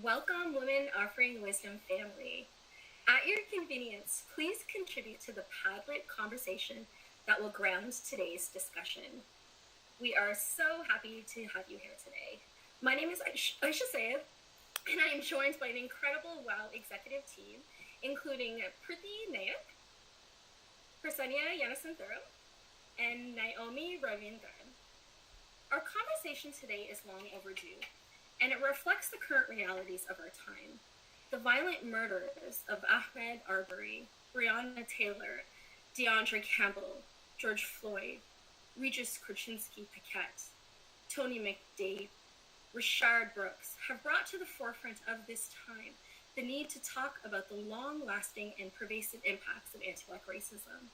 Welcome, Women Offering Wisdom family. At your convenience, please contribute to the Padlet conversation that will ground today's discussion. We are so happy to have you here today. My name is Ayesha Syed, and I am joined by an incredible WOW executive team, including Preeti, Nayak, Pirasanya, Gnanasuntharam, and Naomi Ravindran. Our conversation today is long overdue, and it reflects the current realities of our time. The violent murders of Ahmaud Arbery, Breonna Taylor, DeAndre Campbell, George Floyd, Regis Krasinski-Paquette, Tony McDade, Rayshard Brooks have brought to the forefront of this time the need to talk about the long-lasting and pervasive impacts of anti-Black racism.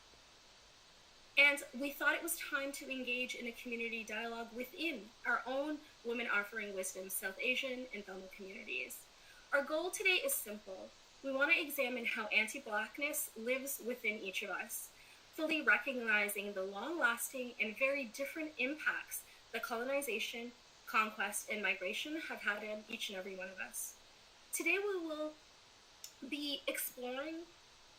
And we thought it was time to engage in a community dialogue within our own Women Offering Wisdom South Asian and Tamil communities. Our goal today is simple. We want to examine how anti-Blackness lives within each of us, fully recognizing the long-lasting and very different impacts that colonization, conquest, and migration have had on each and every one of us. Today we will be exploring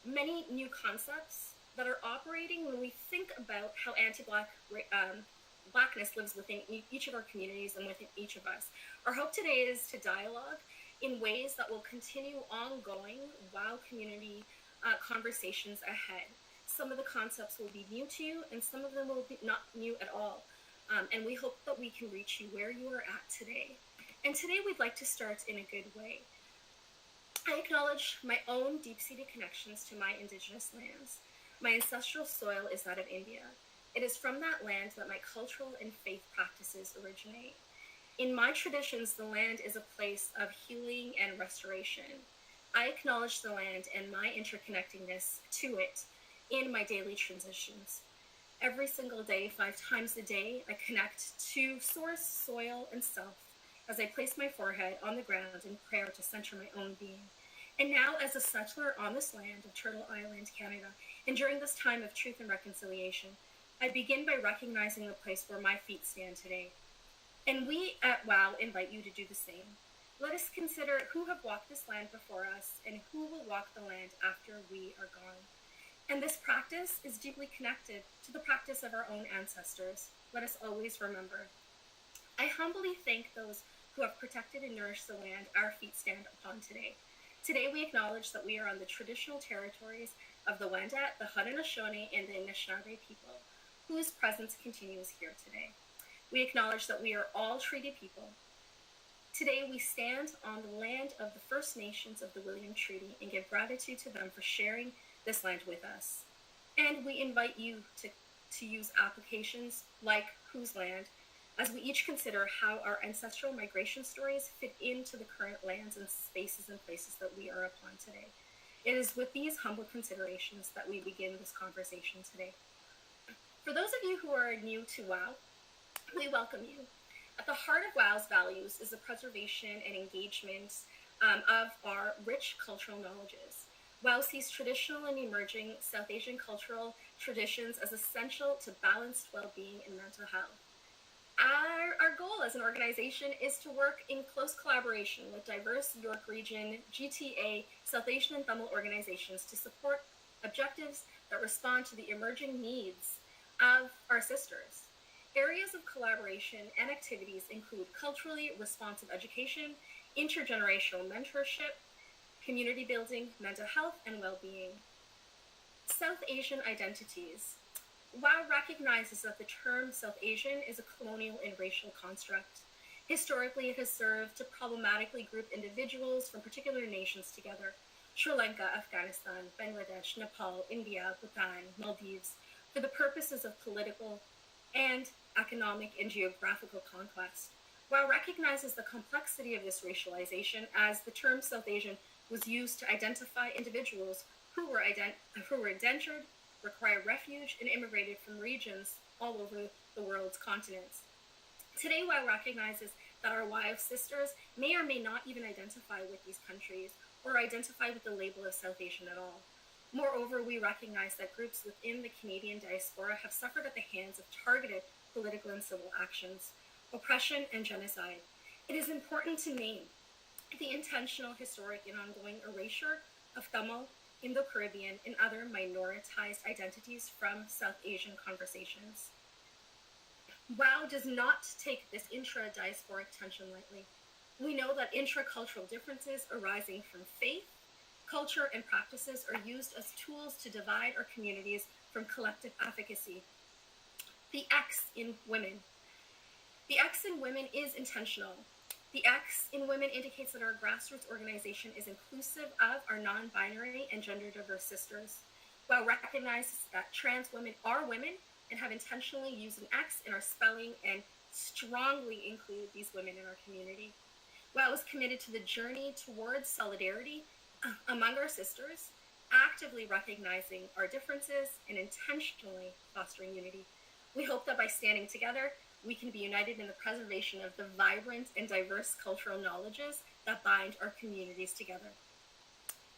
many new concepts that are operating when we think about how anti-Blackness lives within each of our communities and within each of us. Our hope today is to dialogue in ways that will continue ongoing WOW community conversations ahead. Some of the concepts will be new to you, and some of them will be not new at all. And we hope that we can reach you where you are at today. And today we'd like to start in a good way. I acknowledge my own deep-seated connections to my Indigenous lands. My ancestral soil is that of India. It is from that land that my cultural and faith practices originate. In my traditions, the land is a place of healing and restoration. I acknowledge the land and my interconnectedness to it in my daily transitions. Every single day, 5 times a day, I connect to source, soil, and self as I place my forehead on the ground in prayer to center my own being. And now, as a settler on this land of Turtle Island, Canada, and during this time of truth and reconciliation, I begin by recognizing the place where my feet stand today. And we at WOW invite you to do the same. Let us consider who have walked this land before us and who will walk the land after we are gone. And this practice is deeply connected to the practice of our own ancestors. Let us always remember. I humbly thank those who have protected and nourished the land our feet stand upon today. Today we acknowledge that we are on the traditional territories of the Wendat, the Haudenosaunee, and the Anishinaabe people, whose presence continues here today. We acknowledge that we are all treaty people. Today we stand on the land of the First Nations of the William Treaty and give gratitude to them for sharing this land with us. And we invite you to use applications like Whose Land, as we each consider how our ancestral migration stories fit into the current lands and spaces and places that we are upon today. It is with these humble considerations that we begin this conversation today. For those of you who are new to WOW, we welcome you. At the heart of WOW's values is the preservation and engagement of our rich cultural knowledges. WOW sees traditional and emerging South Asian cultural traditions as essential to balanced well-being and mental health. Our goal as an organization is to work in close collaboration with diverse York Region, GTA, South Asian and Tamil organizations to support objectives that respond to the emerging needs of our sisters. Areas of collaboration and activities include culturally responsive education, intergenerational mentorship, community building, mental health, and well-being. South Asian identities. WOW recognizes that the term South Asian is a colonial and racial construct. Historically, it has served to problematically group individuals from particular nations together: Sri Lanka, Afghanistan, Bangladesh, Nepal, India, Bhutan, Maldives, for the purposes of political and economic and geographical conquest. WOW recognizes the complexity of this racialization as the term South Asian was used to identify individuals who were indentured, required refuge, and immigrated from regions all over the world's continents. Today, WOW recognizes that our WOW sisters may or may not even identify with these countries or identify with the label of South Asian at all. Moreover, we recognize that groups within the Canadian diaspora have suffered at the hands of targeted political and civil actions, oppression, and genocide. It is important to name the intentional, historic, and ongoing erasure of Tamil, Indo-Caribbean, and other minoritized identities from South Asian conversations. WOW does not take this intra-diasporic tension lightly. We know that intracultural differences arising from faith, culture, and practices are used as tools to divide our communities from collective efficacy. The X in women. The X in women is intentional. The X in women indicates that our grassroots organization is inclusive of our non-binary and gender diverse sisters, while recognizes that trans women are women and have intentionally used an X in our spelling and strongly include these women in our community. WOW is committed to the journey towards solidarity among our sisters, actively recognizing our differences and intentionally fostering unity. We hope that by standing together, we can be united in the preservation of the vibrant and diverse cultural knowledges that bind our communities together.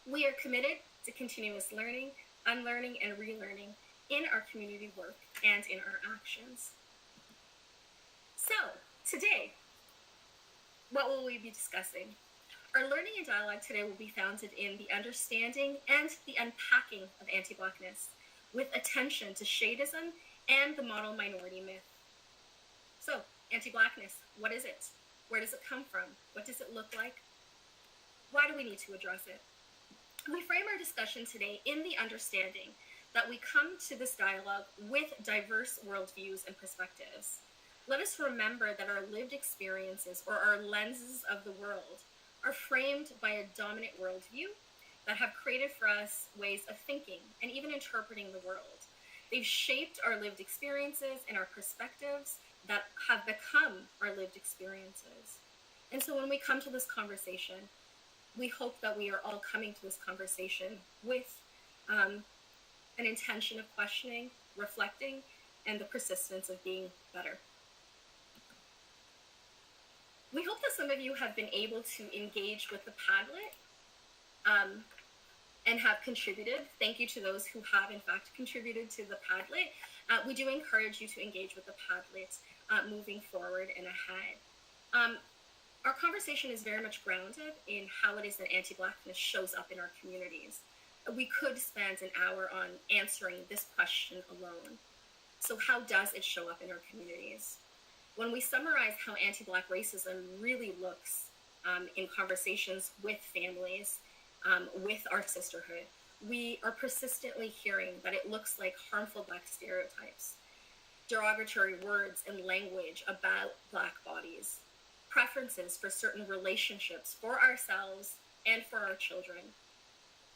We are committed to continuous learning, unlearning, and relearning in our community work and in our actions. So, today, what will we be discussing? Our learning and dialogue today will be founded in the understanding and the unpacking of anti-Blackness, with attention to Shadeism and the model minority myth. So, anti-Blackness, what is it? Where does it come from? What does it look like? Why do we need to address it? We frame our discussion today in the understanding that we come to this dialogue with diverse worldviews and perspectives. Let us remember that our lived experiences, or our lenses of the world, are framed by a dominant worldview that have created for us ways of thinking and even interpreting the world. They've shaped our lived experiences and our perspectives that have become our lived experiences. And so when we come to this conversation, we hope that we are all coming to this conversation with an intention of questioning, reflecting, and the persistence of being better. We hope that some of you have been able to engage with the Padlet and have contributed. Thank you to those who have, in fact, contributed to the Padlet. We do encourage you to engage with the Padlet moving forward and ahead. Our conversation is very much grounded in how it is that anti-Blackness shows up in our communities. We could spend an hour on answering this question alone. So how does it show up in our communities? When we summarize how anti-Black racism really looks in conversations with families, with our sisterhood, we are persistently hearing that it looks like harmful Black stereotypes, derogatory words and language about Black bodies, preferences for certain relationships for ourselves and for our children,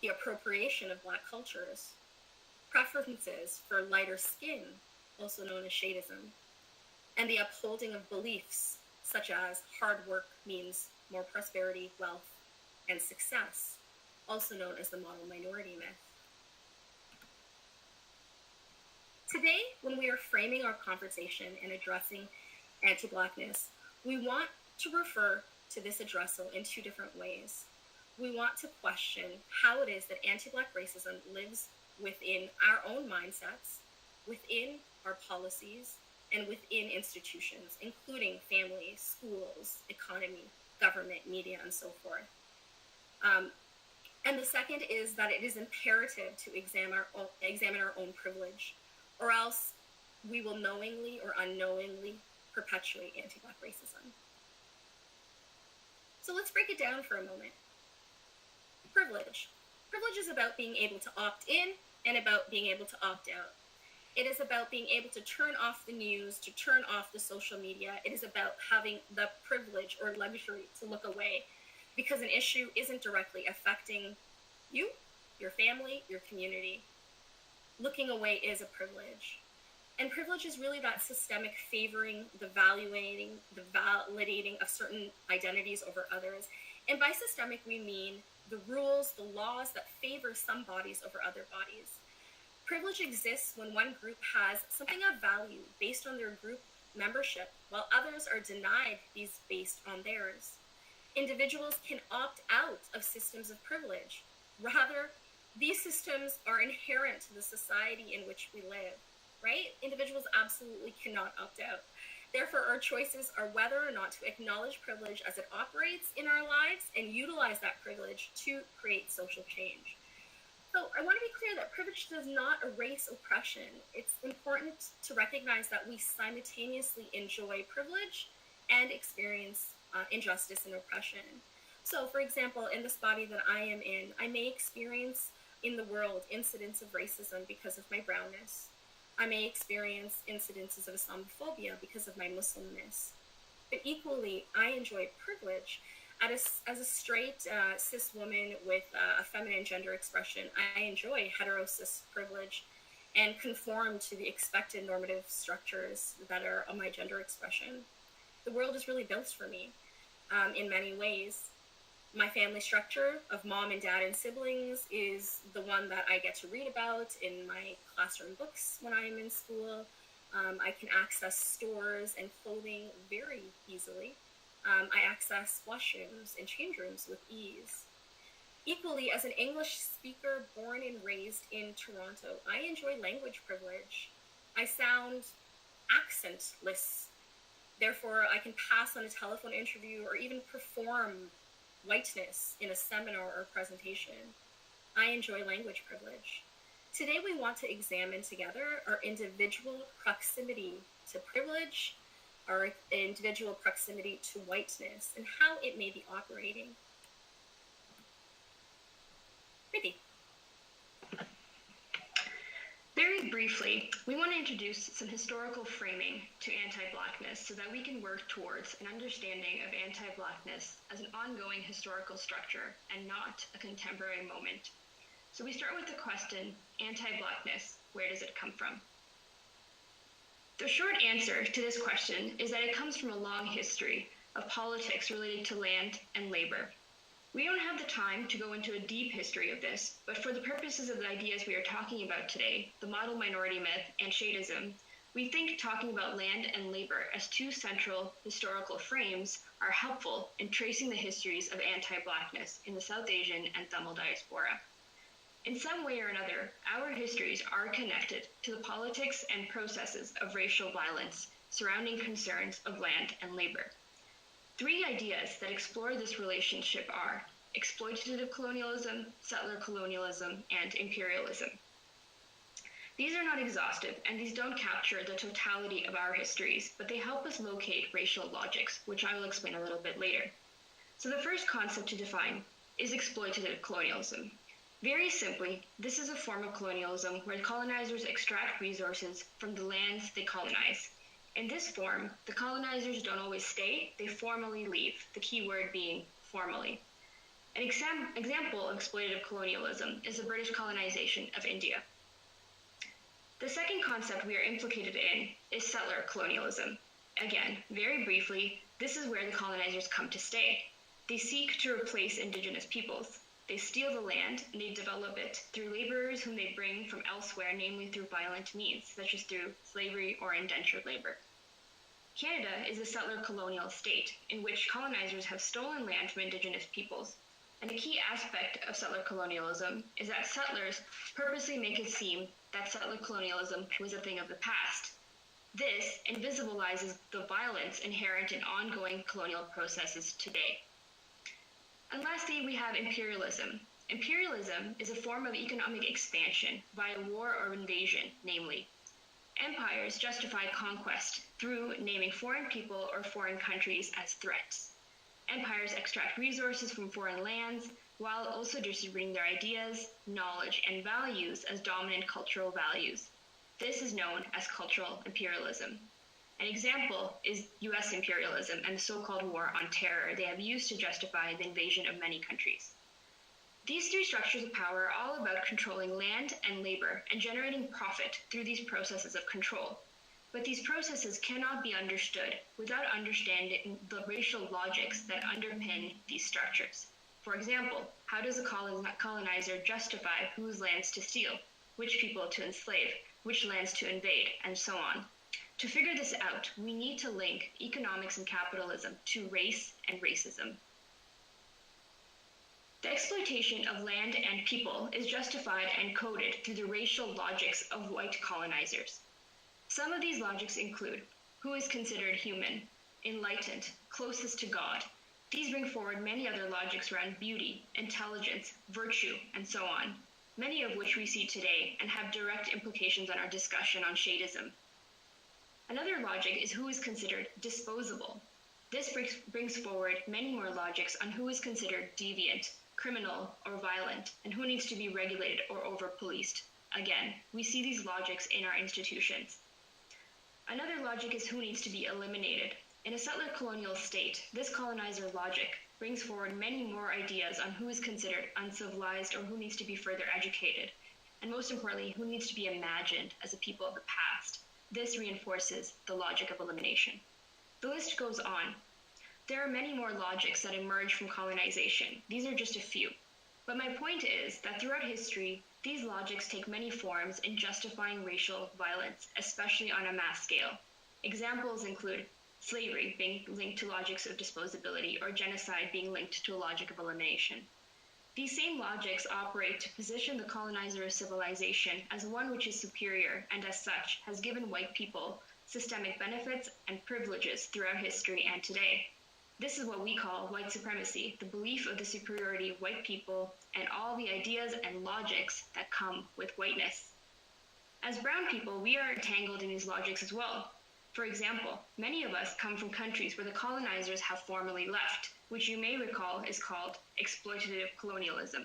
the appropriation of Black cultures, preferences for lighter skin, also known as Shadeism, and the upholding of beliefs such as hard work means more prosperity, wealth, and success, also known as the model minority myth. Today, when we are framing our conversation and addressing anti-Blackness, we want to refer to this addressal in two different ways. We want to question how it is that anti-Black racism lives within our own mindsets, within our policies, and within institutions, including families, schools, economy, government, media, and so forth. And the second is that it is imperative to examine our own privilege, or else we will knowingly or unknowingly perpetuate anti-Black racism. So let's break it down for a moment. Privilege. Privilege is about being able to opt in and about being able to opt out. It is about being able to turn off the news, to turn off the social media. It is about having the privilege or luxury to look away because an issue isn't directly affecting you, your family, your community. Looking away is a privilege. And privilege is really that systemic favoring, the validating of certain identities over others. And by systemic, we mean the rules, the laws that favor some bodies over other bodies. Privilege exists when one group has something of value based on their group membership, while others are denied these based on theirs. Individuals can opt out of systems of privilege. Rather, these systems are inherent to the society in which we live, right? Individuals absolutely cannot opt out. Therefore, our choices are whether or not to acknowledge privilege as it operates in our lives and utilize that privilege to create social change. So I want to be clear that privilege does not erase oppression. It's important to recognize that we simultaneously enjoy privilege and experience injustice and oppression. So, for example, in this body that I am in, I may experience in the world incidents of racism because of my brownness. I may experience incidences of Islamophobia because of my Muslimness. But equally, I enjoy privilege. As a straight cis woman with a feminine gender expression, I enjoy hetero-cis privilege and conform to the expected normative structures that are of my gender expression. The world is really built for me in many ways. My family structure of mom and dad and siblings is the one that I get to read about in my classroom books when I am in school. I can access stores and clothing very easily. I access washrooms and change rooms with ease. Equally, as an English speaker born and raised in Toronto, I enjoy language privilege. I sound accentless. Therefore, I can pass on a telephone interview or even perform whiteness in a seminar or presentation. I enjoy language privilege. Today, we want to examine together our individual proximity to privilege, our individual proximity to whiteness, and how it may be operating. Preeti. Very briefly, we want to introduce some historical framing to anti-Blackness so that we can work towards an understanding of anti-Blackness as an ongoing historical structure and not a contemporary moment. So we start with the question, anti-Blackness, where does it come from? The short answer to this question is that it comes from a long history of politics related to land and labor. We don't have the time to go into a deep history of this, but for the purposes of the ideas we are talking about today, the model minority myth and Shadeism, we think talking about land and labor as two central historical frames are helpful in tracing the histories of anti-Blackness in the South Asian and Tamil diaspora. In some way or another, our histories are connected to the politics and processes of racial violence surrounding concerns of land and labor. Three ideas that explore this relationship are exploitative colonialism, settler colonialism, and imperialism. These are not exhaustive, and these don't capture the totality of our histories, but they help us locate racial logics, which I will explain a little bit later. So the first concept to define is exploitative colonialism. Very simply, this is a form of colonialism where colonizers extract resources from the lands they colonize. In this form, the colonizers don't always stay, they formally leave, the key word being formally. An example of exploitative colonialism is the British colonization of India. The second concept we are implicated in is settler colonialism. Again, very briefly, this is where the colonizers come to stay. They seek to replace indigenous peoples. They steal the land and they develop it through laborers whom they bring from elsewhere, namely through violent means, such as through slavery or indentured labor. Canada is a settler colonial state in which colonizers have stolen land from indigenous peoples. And a key aspect of settler colonialism is that settlers purposely make it seem that settler colonialism was a thing of the past. This invisibilizes the violence inherent in ongoing colonial processes today. And lastly, we have imperialism. Imperialism is a form of economic expansion via war or invasion, namely. Empires justify conquest through naming foreign people or foreign countries as threats. Empires extract resources from foreign lands while also distributing their ideas, knowledge, and values as dominant cultural values. This is known as cultural imperialism. An example is US imperialism and the so-called war on terror they have used to justify the invasion of many countries. These three structures of power are all about controlling land and labor and generating profit through these processes of control. But these processes cannot be understood without understanding the racial logics that underpin these structures. For example, how does a colonizer justify whose lands to steal, which people to enslave, which lands to invade, and so on? To figure this out, we need to link economics and capitalism to race and racism. The exploitation of land and people is justified and coded through the racial logics of white colonizers. Some of these logics include who is considered human, enlightened, closest to God. These bring forward many other logics around beauty, intelligence, virtue, and so on, many of which we see today and have direct implications on our discussion on Shadeism. Another logic is who is considered disposable. This brings forward many more logics on who is considered deviant, criminal, or violent, and who needs to be regulated or over-policed. Again, we see these logics in our institutions. Another logic is who needs to be eliminated. In a settler colonial state, this colonizer logic brings forward many more ideas on who is considered uncivilized or who needs to be further educated, and most importantly, who needs to be imagined as a people of the past. This reinforces the logic of elimination. The list goes on. There are many more logics that emerge from colonization. These are just a few. But my point is that throughout history, these logics take many forms in justifying racial violence, especially on a mass scale. Examples include slavery being linked to logics of disposability, or genocide being linked to a logic of elimination. These same logics operate to position the colonizer of civilization as one which is superior, and as such has given white people systemic benefits and privileges throughout history and today. This is what we call white supremacy, the belief of the superiority of white people and all the ideas and logics that come with whiteness. As brown people, we are entangled in these logics as well. For example, many of us come from countries where the colonizers have formerly left, which you may recall is called exploitative colonialism.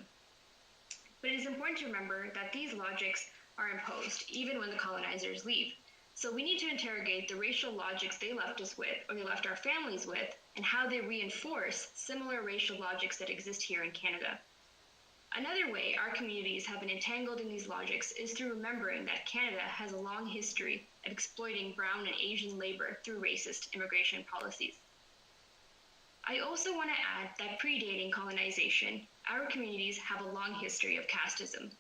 But it is important to remember that these logics are imposed even when the colonizers leave. So we need to interrogate the racial logics they left us with, or they left our families with, and how they reinforce similar racial logics that exist here in Canada. Another way our communities have been entangled in these logics is through remembering that Canada has a long history of exploiting brown and Asian labor through racist immigration policies. I also want to add that predating colonization, our communities have a long history of casteism.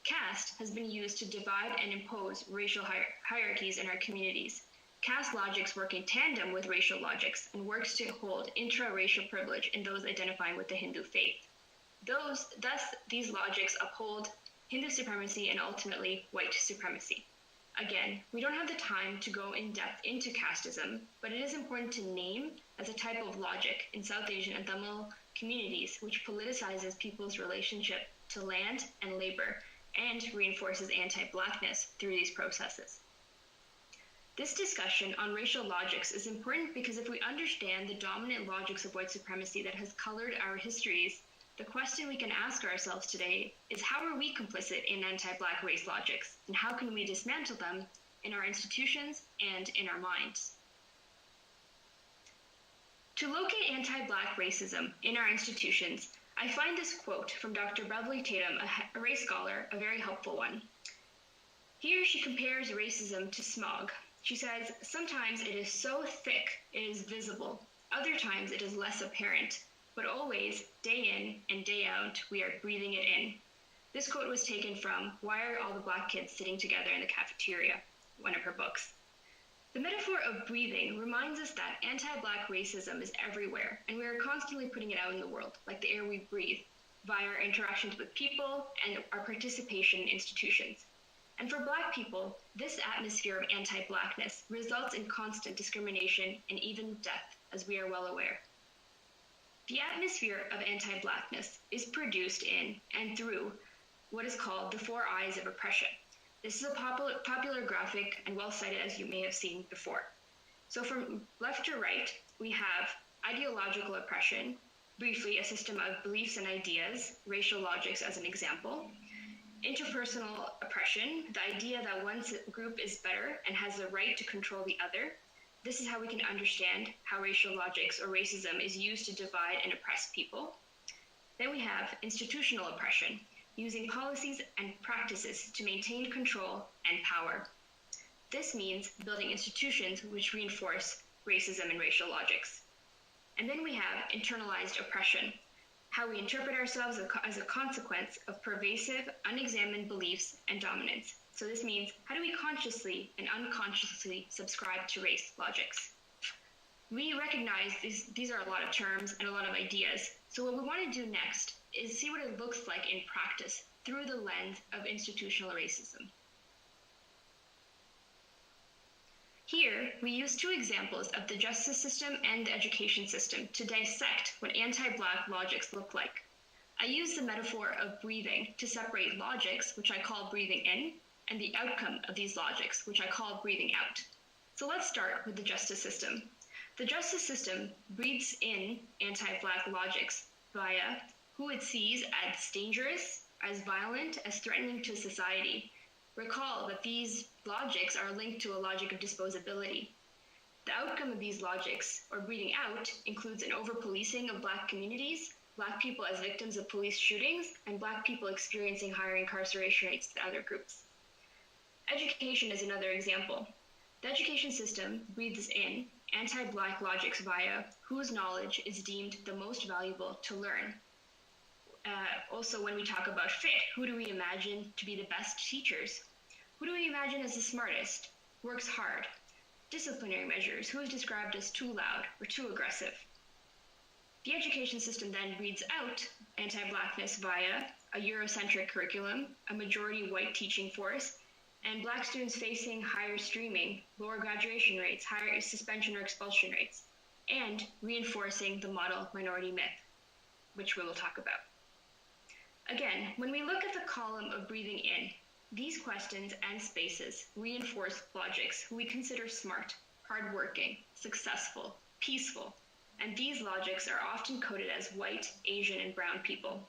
Caste has been used to divide and impose racial hierarchies in our communities. Caste logics work in tandem with racial logics and works to hold intra-racial privilege in those identifying with the Hindu faith. Thus, these logics uphold Hindu supremacy and ultimately white supremacy. Again, we don't have the time to go in depth into casteism, but it is important to name as a type of logic in South Asian and Tamil communities which politicizes people's relationship to land and labor and reinforces anti-Blackness through these processes. This discussion on racial logics is important because if we understand the dominant logics of white supremacy that has colored our histories, the question we can ask ourselves today is how are we complicit in anti-Black race logics, and how can we dismantle them in our institutions and in our minds? To locate anti-Black racism in our institutions, I find this quote from Dr. Beverly Tatum, a race scholar, a very helpful one. Here she compares racism to smog. She says, sometimes it is so thick it is visible, other times it is less apparent, but always, day in and day out, we are breathing it in. This quote was taken from Why Are All the Black Kids Sitting Together in the Cafeteria?, one of her books. The metaphor of breathing reminds us that anti-Black racism is everywhere, and we are constantly putting it out in the world, like the air we breathe, via our interactions with people and our participation in institutions. And for Black people, this atmosphere of anti-Blackness results in constant discrimination and even death, as we are well aware. The atmosphere of anti-Blackness is produced in and through what is called the 4 eyes of oppression. This is a popular graphic and well cited, as you may have seen before. So from left to right, we have ideological oppression, briefly a system of beliefs and ideas, racial logics as an example. Interpersonal oppression, the idea that one group is better and has the right to control the other. This is how we can understand how racial logics or racism is used to divide and oppress people. Then we have institutional oppression, using policies and practices to maintain control and power. This means building institutions which reinforce racism and racial logics. And then we have internalized oppression, how we interpret ourselves as a consequence of pervasive, unexamined beliefs and dominance. So this means, how do we consciously and unconsciously subscribe to race logics? We recognize these are a lot of terms and a lot of ideas. So what we want to do next is see what it looks like in practice through the lens of institutional racism. Here, we use two examples of the justice system and the education system to dissect what anti-Black logics look like. I use the metaphor of breathing to separate logics, which I call breathing in, and the outcome of these logics, which I call breathing out. So let's start with the justice system. The justice system breathes in anti-Black logics via who it sees as dangerous, as violent, as threatening to society. Recall that these logics are linked to a logic of disposability. The outcome of these logics, or breathing out, includes an over-policing of Black communities, Black people as victims of police shootings, and Black people experiencing higher incarceration rates than other groups. Education is another example. The education system breathes in anti-Black logics via whose knowledge is deemed the most valuable to learn. Also, when we talk about fit, who do we imagine to be the best teachers? Who do we imagine as the smartest, works hard? Disciplinary measures, who is described as too loud or too aggressive? The education system then breathes out anti-Blackness via a Eurocentric curriculum, a majority white teaching force, and Black students facing higher streaming, lower graduation rates, higher suspension or expulsion rates, and reinforcing the model minority myth, which we will talk about. Again, when we look at the column of breathing in, these questions and spaces reinforce logics who we consider smart, hardworking, successful, peaceful, and these logics are often coded as white, Asian, and brown people.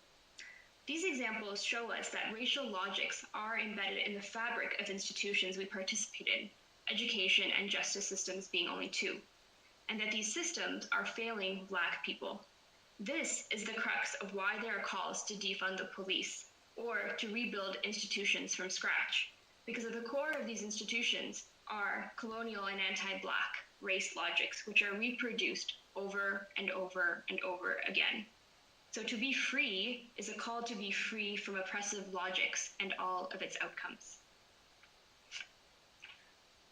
These examples show us that racial logics are embedded in the fabric of institutions we participate in, education and justice systems being only two, and that these systems are failing Black people. This is the crux of why there are calls to defund the police or to rebuild institutions from scratch, because at the core of these institutions are colonial and anti-Black race logics, which are reproduced over and over and over again. So to be free is a call to be free from oppressive logics and all of its outcomes.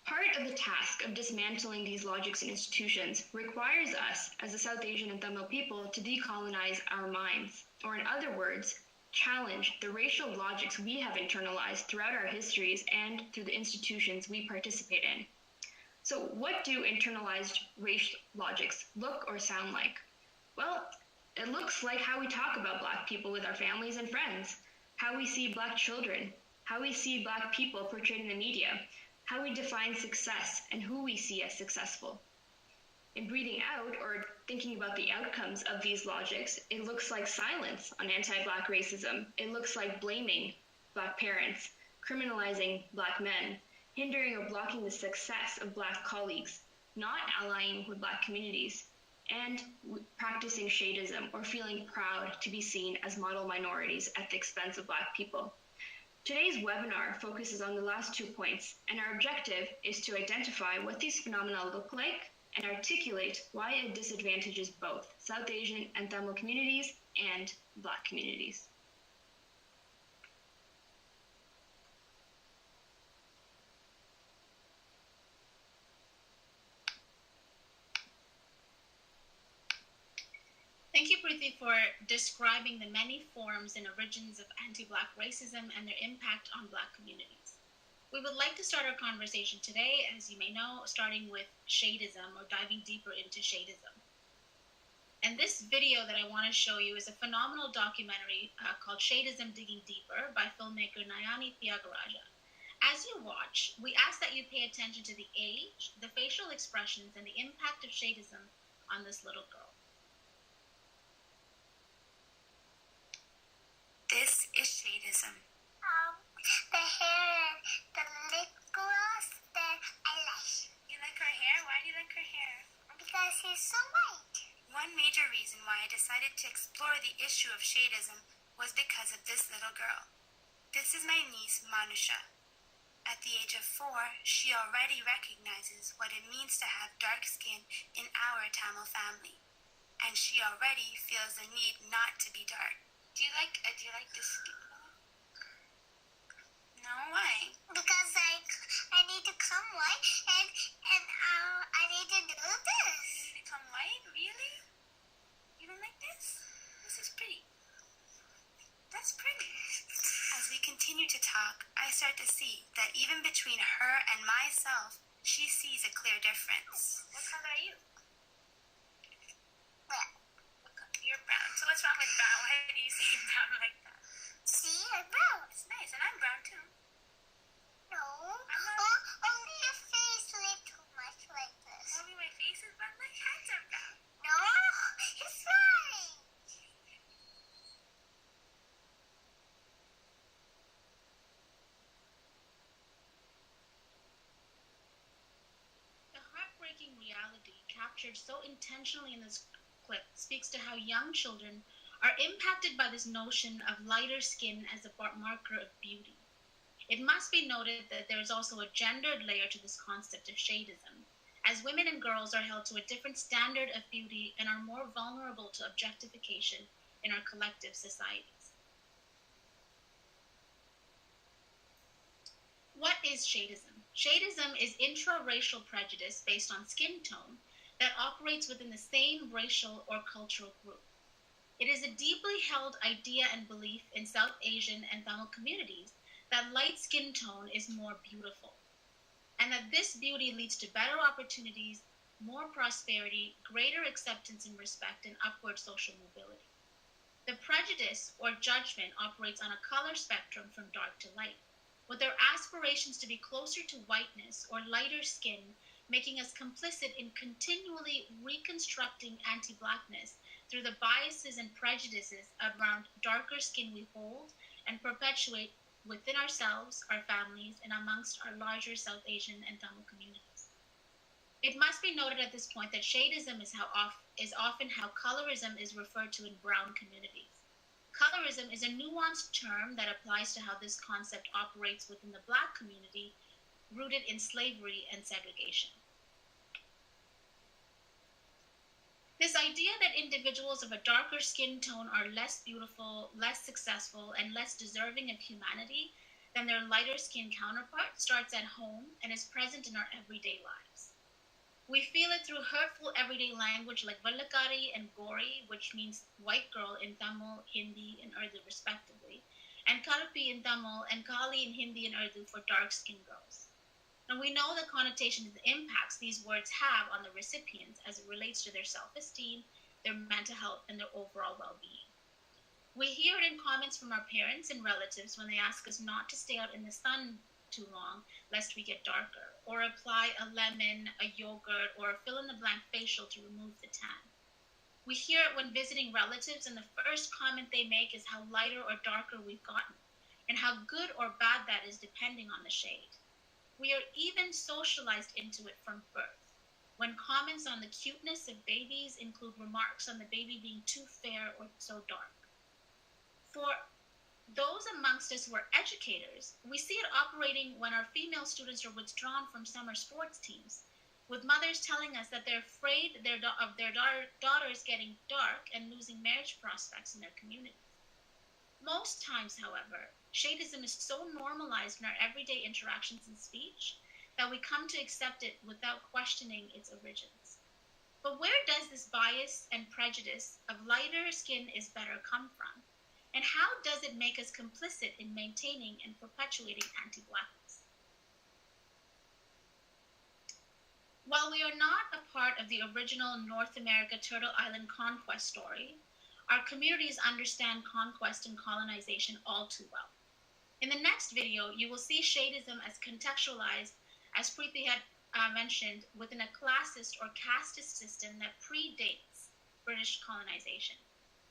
Part of the task of dismantling these logics and institutions requires us, as the South Asian and Tamil people, to decolonize our minds, or in other words, challenge the racial logics we have internalized throughout our histories and through the institutions we participate in. So what do internalized race logics look or sound like? Well, it looks like how we talk about Black people with our families and friends, how we see Black children, how we see Black people portrayed in the media, how we define success and who we see as successful. In breathing out, or thinking about the outcomes of these logics, it looks like silence on anti-Black racism. It looks like blaming Black parents, criminalizing Black men, hindering or blocking the success of Black colleagues, not allying with Black communities, and practicing Shadeism or feeling proud to be seen as model minorities at the expense of Black people. Today's webinar focuses on the last 2 points, and our objective is to identify what these phenomena look like and articulate why it disadvantages both South Asian and Tamil communities and Black communities. Thank you, Preeti, for describing the many forms and origins of anti-Black racism and their impact on Black communities. We would like to start our conversation today, as you may know, starting with Shadeism, or diving deeper into Shadeism. And this video that I want to show you is a phenomenal documentary called Shadeism Digging Deeper by filmmaker Nayak. As you watch, we ask that you pay attention to the age, the facial expressions, and the impact of Shadeism on this little girl. This is Shadeism. The hair, the lip gloss, the eyelash. You like her hair? Why do you like her hair? Because she's so white. One major reason why I decided to explore the issue of Shadeism was because of this little girl. This is my niece, Manusha. At the age of 4, she already recognizes what it means to have dark skin in our Tamil family. And she already feels the need not to be dark. Do you like this skin color? No, why? Because I need to come white and I need to do this. You need to become white? Really? You don't like this? This is pretty. That's pretty. As we continue to talk, I start to see that even between her and myself, She sees a clear difference. What color are you? Brown. You're brown. So what's wrong with brown? Why do you say brown like that? See, I'm brown. It's nice, and I'm brown too. No. Only your face looks too much like this. Only my face is brown? My hands are brown. No, it's fine. The heartbreaking reality captured so intentionally in this clip speaks to how young children are impacted by this notion of lighter skin as a marker of beauty. It must be noted that there is also a gendered layer to this concept of shadeism, as women and girls are held to a different standard of beauty and are more vulnerable to objectification in our collective societies. What is shadeism? Shadeism is intra-racial prejudice based on skin tone that operates within the same racial or cultural group. It is a deeply held idea and belief in South Asian and Tamil communities that light skin tone is more beautiful, and that this beauty leads to better opportunities, more prosperity, greater acceptance and respect, and upward social mobility. The prejudice or judgment operates on a color spectrum from dark to light, with their aspirations to be closer to whiteness or lighter skin, making us complicit in continually reconstructing anti-Blackness through the biases and prejudices around darker skin we hold and perpetuate within ourselves, our families, and amongst our larger South Asian and Tamil communities. It must be noted at this point that shadeism is often how colorism is referred to in brown communities. Colorism is a nuanced term that applies to how this concept operates within the Black community, rooted in slavery and segregation. This idea that individuals of a darker skin tone are less beautiful, less successful, and less deserving of humanity than their lighter skin counterparts starts at home and is present in our everyday lives. We feel it through hurtful everyday language like Vallakari and Gori, which means white girl in Tamil, Hindi, and Urdu respectively, and Karpi in Tamil and Kali in Hindi and Urdu for dark-skinned girls. And we know the connotation and the impacts these words have on the recipients as it relates to their self-esteem, their mental health, and their overall well-being. We hear it in comments from our parents and relatives when they ask us not to stay out in the sun too long lest we get darker, or apply a lemon, a yogurt, or a fill-in-the-blank facial to remove the tan. We hear it when visiting relatives, and the first comment they make is how lighter or darker we've gotten, and how good or bad that is depending on the shade. We are even socialized into it from birth, when comments on the cuteness of babies include remarks on the baby being too fair or so dark. For those amongst us who are educators, we see it operating when our female students are withdrawn from summer sports teams, with mothers telling us that they're afraid of their daughters getting dark and losing marriage prospects in their communities. Most times, however, shadeism is so normalized in our everyday interactions and speech that we come to accept it without questioning its origins. But where does this bias and prejudice of lighter skin is better come from? And how does it make us complicit in maintaining and perpetuating anti-Blackness? While we are not a part of the original North America Turtle Island conquest story, our communities understand conquest and colonization all too well. In the next video, you will see shadeism as contextualized, as Preeti had mentioned, within a classist or casteist system that predates British colonization.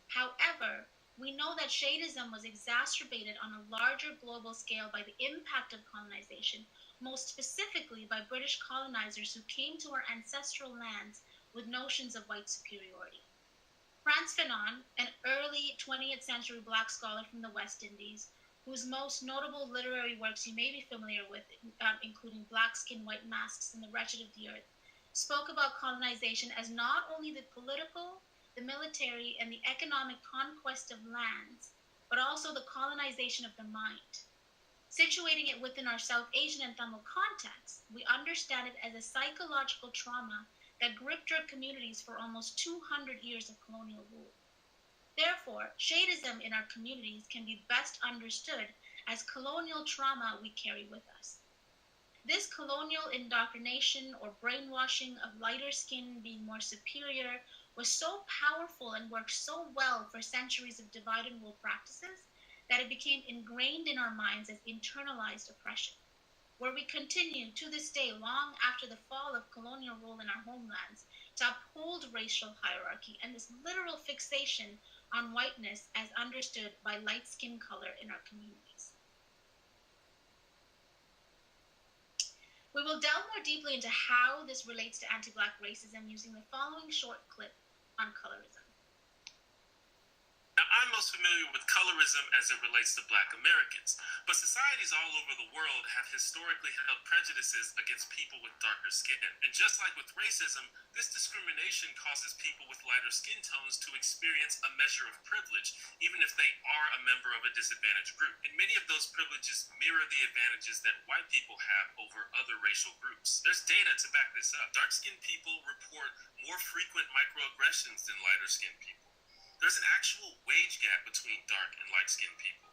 However, we know that shadeism was exacerbated on a larger global scale by the impact of colonization, most specifically by British colonizers who came to our ancestral lands with notions of white superiority. Frantz Fanon, an early 20th century Black scholar from the West Indies, whose most notable literary works you may be familiar with, including Black Skin, White Masks, and The Wretched of the Earth, spoke about colonization as not only the political, the military, and the economic conquest of lands, but also the colonization of the mind. Situating it within our South Asian and Tamil context, we understand it as a psychological trauma that gripped our communities for almost 200 years of colonial rule. Therefore, shadeism in our communities can be best understood as colonial trauma we carry with us. This colonial indoctrination or brainwashing of lighter skin being more superior was so powerful and worked so well for centuries of divide and rule practices that it became ingrained in our minds as internalized oppression, where we continue to this day, long after the fall of colonial rule in our homelands, to uphold racial hierarchy and this literal fixation on whiteness as understood by light skin color in our communities. We will delve more deeply into how this relates to anti-Black racism using the following short clip on colorism. Now, I'm most familiar with colorism as it relates to Black Americans, but societies all over the world have historically held prejudices against people with darker skin. And just like with racism, this discrimination causes people with lighter skin tones to experience a measure of privilege, even if they are a member of a disadvantaged group. And many of those privileges mirror the advantages that white people have over other racial groups. There's data to back this up. Dark-skinned people report more frequent microaggressions than lighter-skinned people. There's an actual wage gap between dark and light-skinned people.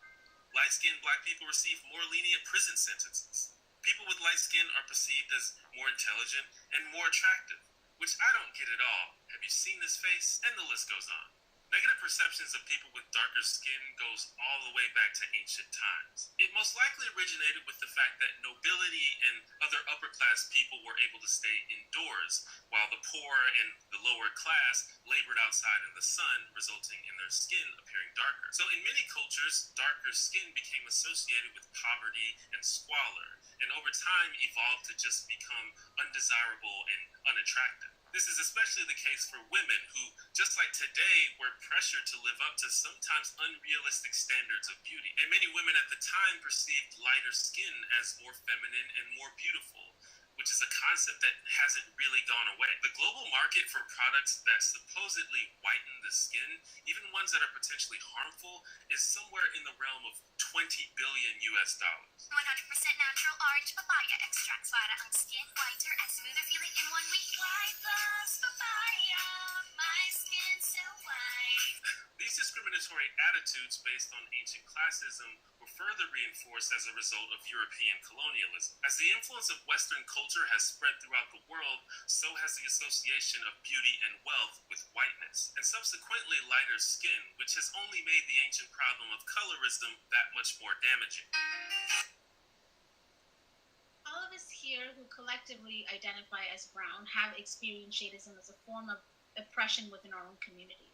Light-skinned Black people receive more lenient prison sentences. People with light skin are perceived as more intelligent and more attractive, which I don't get at all. Have you seen this face? And the list goes on. Negative perceptions of people with darker skin goes all the way back to ancient times. It most likely originated with the fact that nobility and other upper-class people were able to stay indoors, while the poor and the lower class labored outside in the sun, resulting in their skin appearing darker. So in many cultures, darker skin became associated with poverty and squalor, and over time evolved to just become undesirable and unattractive. This is especially the case for women who, just like today, were pressured to live up to sometimes unrealistic standards of beauty. And many women at the time perceived lighter skin as more feminine and more beautiful, which is a concept that hasn't really gone away. The global market for products that supposedly whiten the skin, even ones that are potentially harmful, is somewhere in the realm of $20 billion US. 100% natural orange papaya extract para ang skin whiter and smoother feeling in 1 week. White loves papaya, my skin so white. These discriminatory attitudes based on ancient classism were further reinforced as a result of European colonialism. As the influence of Western culture has spread throughout the world, so has the association of beauty and wealth with whiteness, and subsequently lighter skin, which has only made the ancient problem of colorism that much more damaging. All of us here who collectively identify as brown have experienced Shadeism as a form of oppression within our own communities.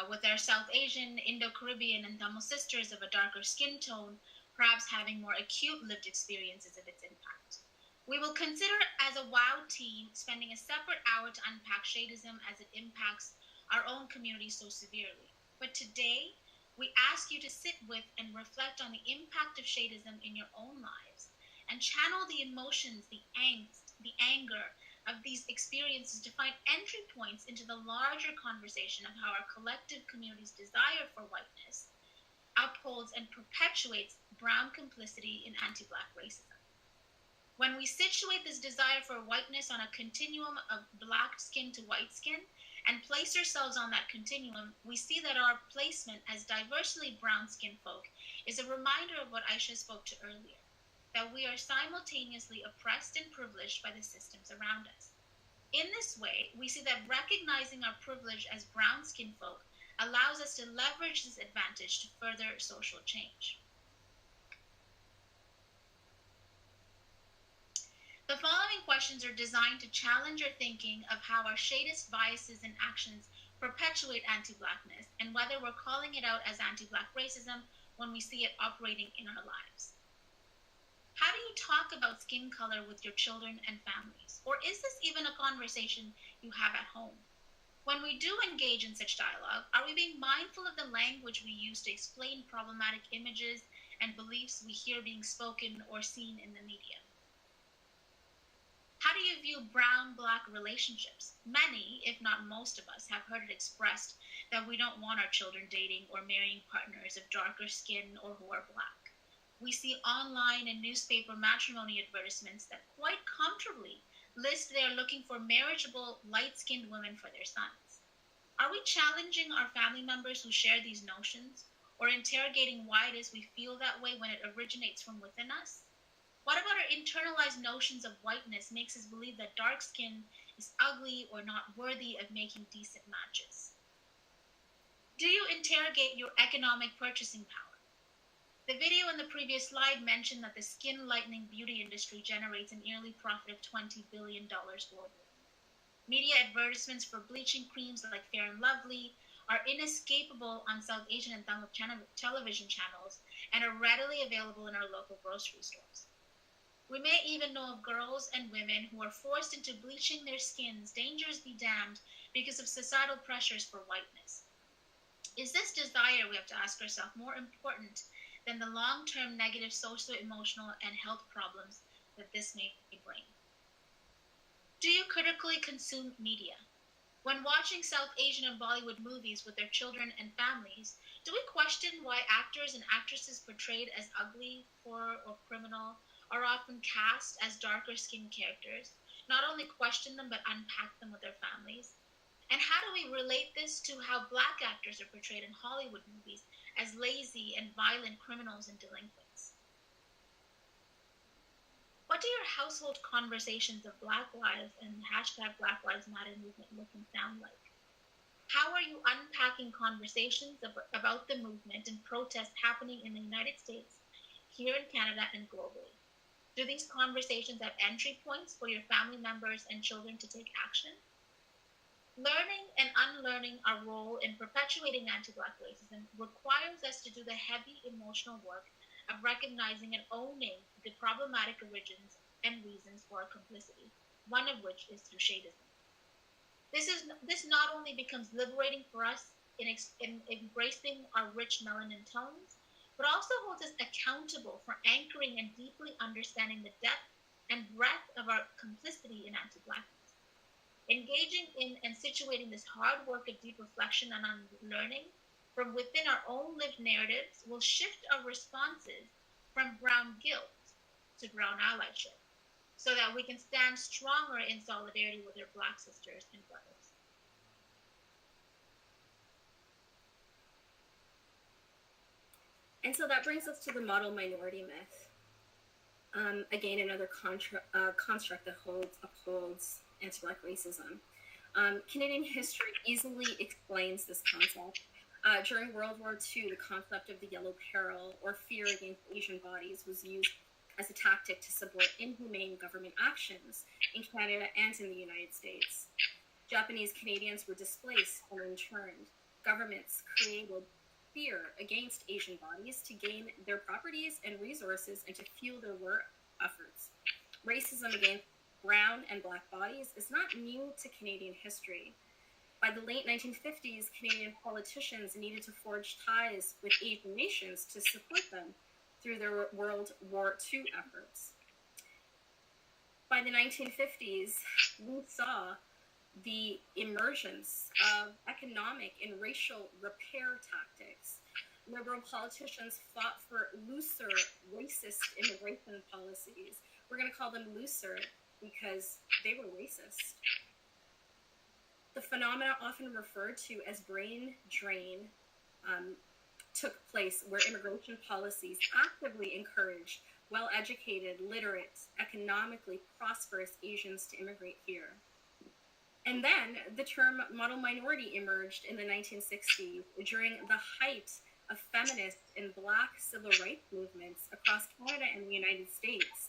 With our South Asian, Indo-Caribbean, and Tamil sisters of a darker skin tone, perhaps having more acute lived experiences of its impact. We will consider as a WOW team spending a separate hour to unpack Shadeism as it impacts our own community so severely. But today, we ask you to sit with and reflect on the impact of Shadeism in your own lives and channel the emotions, the angst, the anger of these experiences to find entry points into the larger conversation of how our collective community's desire for whiteness upholds and perpetuates brown complicity in anti-Black racism. When we situate this desire for whiteness on a continuum of Black skin to white skin and place ourselves on that continuum, we see that our placement as diversely brown skin folk is a reminder of what Ayesha spoke to earlier, that we are simultaneously oppressed and privileged by the systems around us. In this way, we see that recognizing our privilege as brown skin folk allows us to leverage this advantage to further social change. The following questions are designed to challenge your thinking of how our Shadeist biases and actions perpetuate anti-Blackness and whether we're calling it out as anti-Black racism when we see it operating in our lives. How do you talk about skin color with your children and families? Or is this even a conversation you have at home? When we do engage in such dialogue, are we being mindful of the language we use to explain problematic images and beliefs we hear being spoken or seen in the media? How do you view brown-Black relationships? Many, if not most of us, have heard it expressed that we don't want our children dating or marrying partners of darker skin or who are Black. We see online and newspaper matrimony advertisements that quite comfortably list they are looking for marriageable, light-skinned women for their sons. Are we challenging our family members who share these notions, or interrogating why it is we feel that way when it originates from within us? What about our internalized notions of whiteness makes us believe that dark skin is ugly or not worthy of making decent matches? Do you interrogate your economic purchasing power? The video in the previous slide mentioned that the skin lightening beauty industry generates an yearly profit of $20 billion globally. Media advertisements for bleaching creams like Fair and Lovely are inescapable on South Asian and Tamil television channels and are readily available in our local grocery stores. We may even know of girls and women who are forced into bleaching their skins, dangers be damned, because of societal pressures for whiteness. Is this desire, we have to ask ourselves, more important than the long-term negative socio-emotional and health problems that this may bring? Do you critically consume media? When watching South Asian and Bollywood movies with their children and families, do we question why actors and actresses portrayed as ugly, poor, or criminal are often cast as darker skinned characters? Not only question them, but unpack them with their families? And how do we relate this to how Black actors are portrayed in Hollywood movies as lazy and violent criminals and delinquents? What do your household conversations of Black Lives and hashtag Black Lives Matter movement look and sound like? How are you unpacking conversations about the movement and protests happening in the United States, here in Canada, and globally? Do these conversations have entry points for your family members and children to take action? Learning and unlearning our role in perpetuating anti-Black racism requires us to do the heavy emotional work of recognizing and owning the problematic origins and reasons for our complicity, one of which is through Shadeism. This not only becomes liberating for us in embracing our rich melanin tones, but also holds us accountable for anchoring and deeply understanding the depth and breadth of our complicity in anti-Blackness. Engaging in and situating this hard work of deep reflection and unlearning from within our own lived narratives will shift our responses from brown guilt to brown allyship, so that we can stand stronger in solidarity with our Black sisters and brothers. And so that brings us to the model minority myth. Again, another construct that upholds anti-Black racism. Canadian history easily explains this concept. During World War II, the concept of the yellow peril, or fear against Asian bodies, was used as a tactic to support inhumane government actions in Canada and in the United States. Japanese Canadians were displaced and interned. Governments created fear against Asian bodies to gain their properties and resources and to fuel their war efforts. Racism against brown and Black bodies is not new to Canadian history. By the late 1950s, Canadian politicians needed to forge ties with Asian nations to support them through their World War II efforts. By the 1950s, we saw the emergence of economic and racial repair tactics. Liberal politicians fought for looser, racist immigration policies. We're going to call them looser because they were racist. The phenomena often referred to as brain drain took place, where immigration policies actively encouraged well-educated, literate, economically prosperous Asians to immigrate here. And then the term model minority emerged in the 1960s during the height of feminist and Black civil rights movements across Canada and the United States.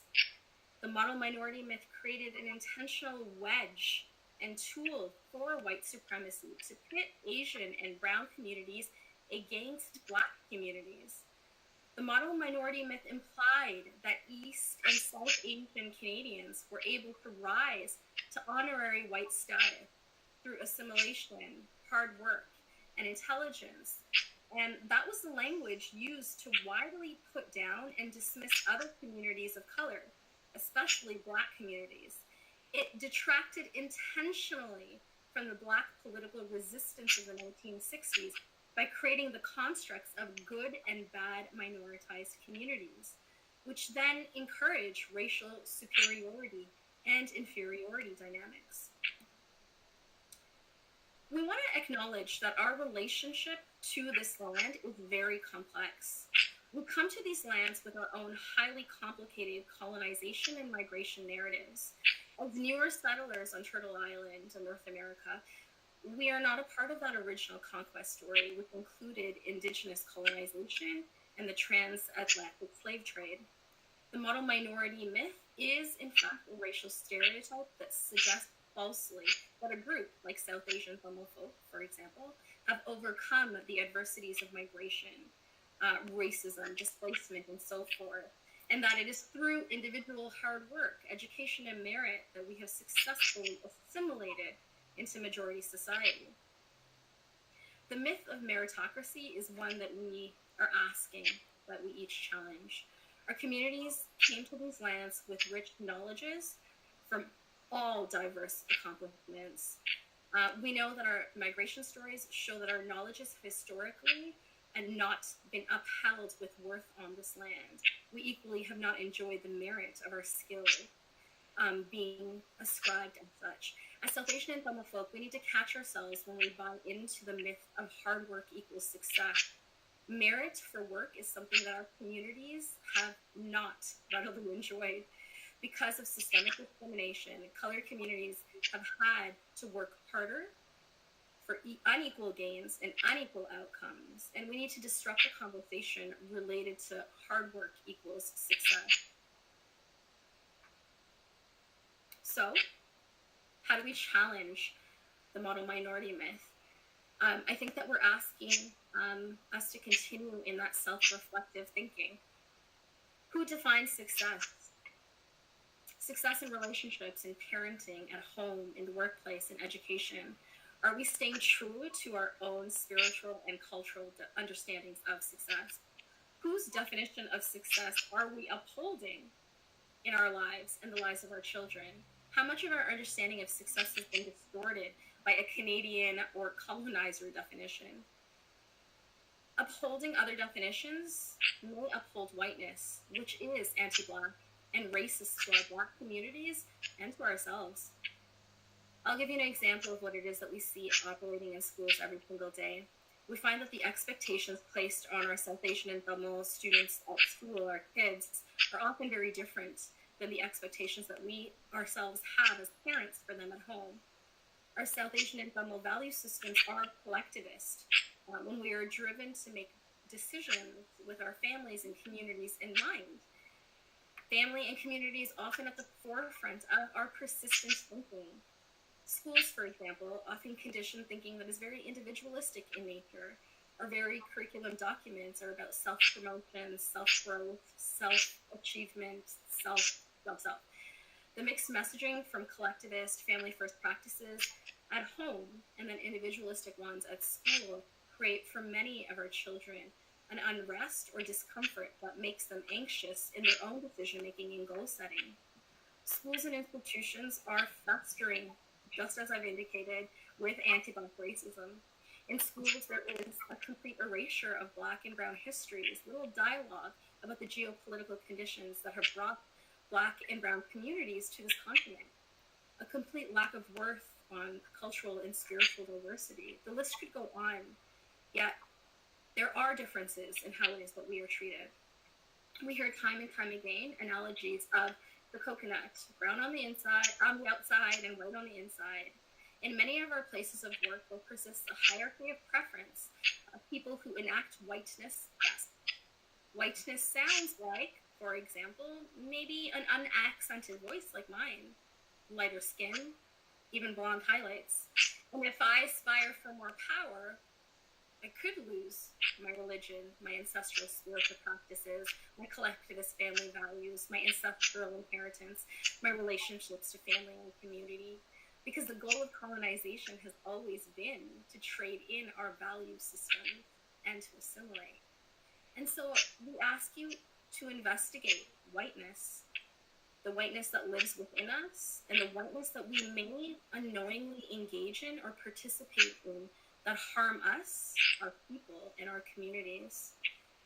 The model minority myth created an intentional wedge and tool for white supremacy to pit Asian and brown communities against Black communities. The model minority myth implied that East and South Asian Canadians were able to rise to honorary white status through assimilation, hard work, and intelligence. And that was the language used to widely put down and dismiss other communities of color, especially Black communities. It detracted intentionally from the Black political resistance of the 1960s by creating the constructs of good and bad minoritized communities, which then encourage racial superiority and inferiority dynamics. We want to acknowledge that our relationship to this land is very complex. We come to these lands with our own highly complicated colonization and migration narratives. As newer settlers on Turtle Island in North America, we are not a part of that original conquest story, which included indigenous colonization and the transatlantic slave trade. The model minority myth is, in fact, a racial stereotype that suggests falsely that a group like South Asian Tamil folk, for example, have overcome the adversities of migration, racism, displacement, and so forth, and that it is through individual hard work, education, and merit that we have successfully assimilated into majority society. The myth of meritocracy is one that we are asking, that we each challenge. Our communities came to these lands with rich knowledges from all diverse accomplishments. We know that our migration stories show that our knowledges historically and not been upheld with worth on this land. We equally have not enjoyed the merit of our skill being ascribed as such. As South Asian and Tamil folk, we need to catch ourselves when we buy into the myth of hard work equals success. Merit for work is something that our communities have not readily enjoyed. Because of systemic discrimination, colored communities have had to work harder for unequal gains and unequal outcomes. And we need to disrupt the conversation related to hard work equals success. So, how do we challenge the model minority myth? I think that we're asking us to continue in that self-reflective thinking. Who defines success? Success in relationships, in parenting, at home, in the workplace, in education. Are we staying true to our own spiritual and cultural understandings of success? Whose definition of success are we upholding in our lives and the lives of our children? How much of our understanding of success has been distorted by a Canadian or colonizer definition? Upholding other definitions may uphold whiteness, which is anti-Black and racist to our Black communities and to ourselves. I'll give you an example of what it is that we see operating in schools every single day. We find that the expectations placed on our South Asian and Tamil students at school, our kids, are often very different than the expectations that we ourselves have as parents for them at home. Our South Asian and Tamil value systems are collectivist. When we are driven to make decisions with our families and communities in mind. Family and communities often at the forefront of our persistent thinking. Schools, for example, often condition thinking that is very individualistic in nature. Our very curriculum documents are about self-promotion, self-growth, self-achievement, self. The mixed messaging from collectivist, family-first practices at home and then individualistic ones at school create for many of our children an unrest or discomfort that makes them anxious in their own decision-making and goal-setting. Schools and institutions are festering, just as I've indicated, with anti-Black racism. In schools, there is a complete erasure of Black and Brown histories, little dialogue about the geopolitical conditions that have brought Black and Brown communities to this continent. A complete lack of worth on cultural and spiritual diversity. The list could go on, yet there are differences in how it is that we are treated. We hear time and time again analogies of the coconut, brown on the inside, on the outside, and white on the inside. In many of our places of work, there persists a hierarchy of preference of people who enact whiteness best. Whiteness sounds like, for example, maybe an unaccented voice like mine, lighter skin, even blonde highlights. And if I aspire for more power, I could lose my religion, my ancestral spiritual practices, my collectivist family values, my ancestral inheritance, my relationships to family and community. Because the goal of colonization has always been to trade in our value system and to assimilate. And so we ask you to investigate whiteness, the whiteness that lives within us, and the whiteness that we may unknowingly engage in or participate in that harm us, our people, and our communities.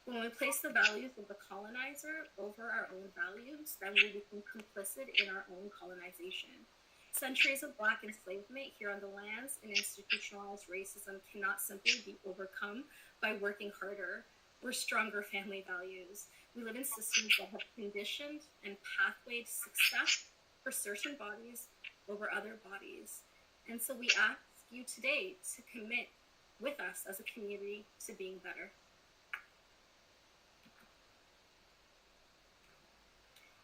When we place the values of the colonizer over our own values, then we become complicit in our own colonization. Centuries of Black enslavement here on the lands and institutionalized racism cannot simply be overcome by working harder. We're stronger family values. We live in systems that have conditioned and pathwayed success for certain bodies over other bodies. And so we ask you today to commit with us as a community to being better.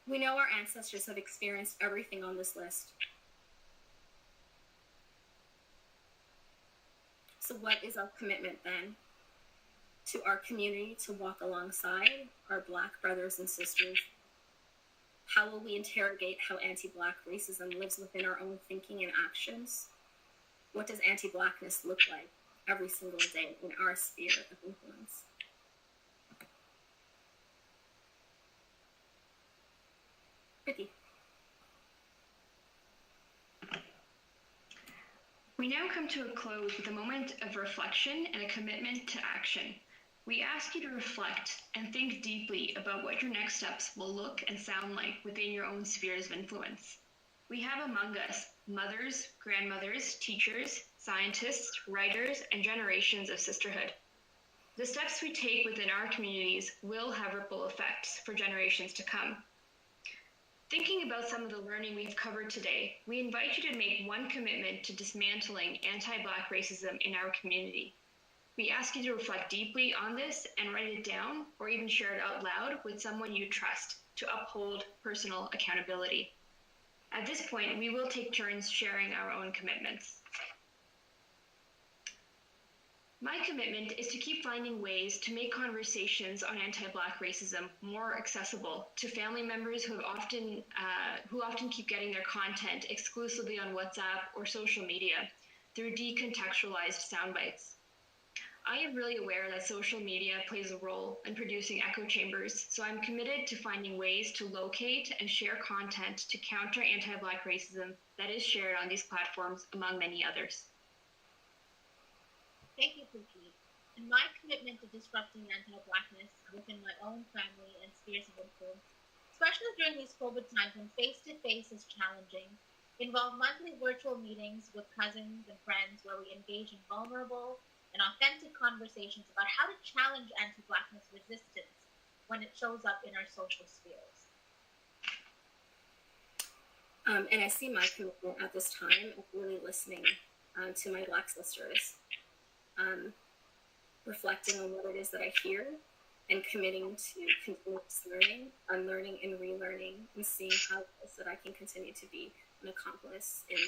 We know our ancestors have experienced everything on this list. So what is our commitment then to our community to walk alongside our Black brothers and sisters? How will we interrogate how anti-Black racism lives within our own thinking and actions? What does anti-Blackness look like every single day in our sphere of influence? Preeti. We now come to a close with a moment of reflection and a commitment to action. We ask you to reflect and think deeply about what your next steps will look and sound like within your own spheres of influence. We have among us mothers, grandmothers, teachers, scientists, writers, and generations of sisterhood. The steps we take within our communities will have ripple effects for generations to come. Thinking about some of the learning we've covered today, we invite you to make one commitment to dismantling anti-Black racism in our community. We ask you to reflect deeply on this and write it down or even share it out loud with someone you trust to uphold personal accountability. At this point, we will take turns sharing our own commitments. My commitment is to keep finding ways to make conversations on anti-Black racism more accessible to family members who often keep getting their content exclusively on WhatsApp or social media through decontextualized sound bites. I am really aware that social media plays a role in producing echo chambers, so I'm committed to finding ways to locate and share content to counter anti-Black racism that is shared on these platforms, among many others. Thank you, Preeti. In my commitment to disrupting anti-Blackness within my own family and spheres of influence, especially during these COVID times when face-to-face is challenging, involve monthly virtual meetings with cousins and friends where we engage in vulnerable and authentic conversations about how to challenge anti-Blackness resistance when it shows up in our social spheres. And I see my commitment at this time of really listening to my Black sisters, reflecting on what it is that I hear and committing to continuous learning, unlearning and relearning, and seeing how it is that I can continue to be an accomplice in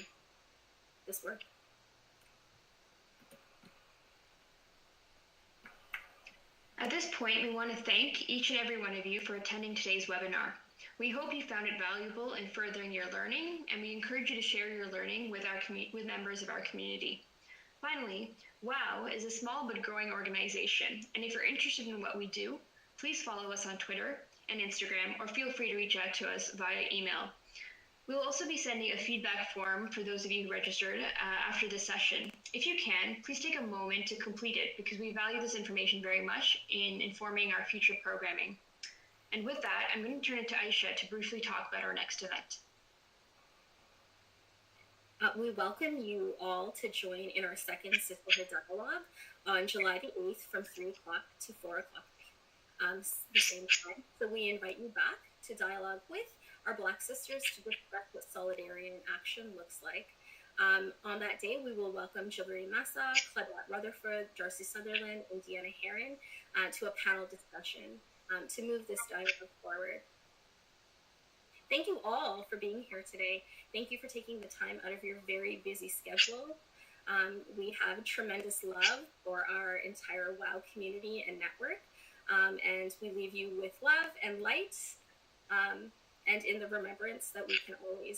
this work. At this point, we want to thank each and every one of you for attending today's webinar. We hope you found it valuable in furthering your learning, and we encourage you to share your learning with members of our community. Finally, WOW is a small but growing organization, and if you're interested in what we do, please follow us on Twitter and Instagram, or feel free to reach out to us via email. We'll also be sending a feedback form for those of you who registered after this session. If you can, please take a moment to complete it because we value this information very much in informing our future programming. And with that, I'm going to turn it to Ayesha to briefly talk about our next event. We welcome you all to join in our second Sisterhood Dialogue on July the 8th from 3 o'clock to 4 o'clock, the same time. So we invite you back to dialogue with our Black sisters to discuss what solidarity in action looks like. On that day, we will welcome Jillian Massa, Claudette Rutherford, Darcy Sutherland, and Deanna Herron to a panel discussion to move this dialogue forward. Thank you all for being here today. Thank you for taking the time out of your very busy schedule. We have tremendous love for our entire WOW community and network, and we leave you with love and light, and in the remembrance that we can always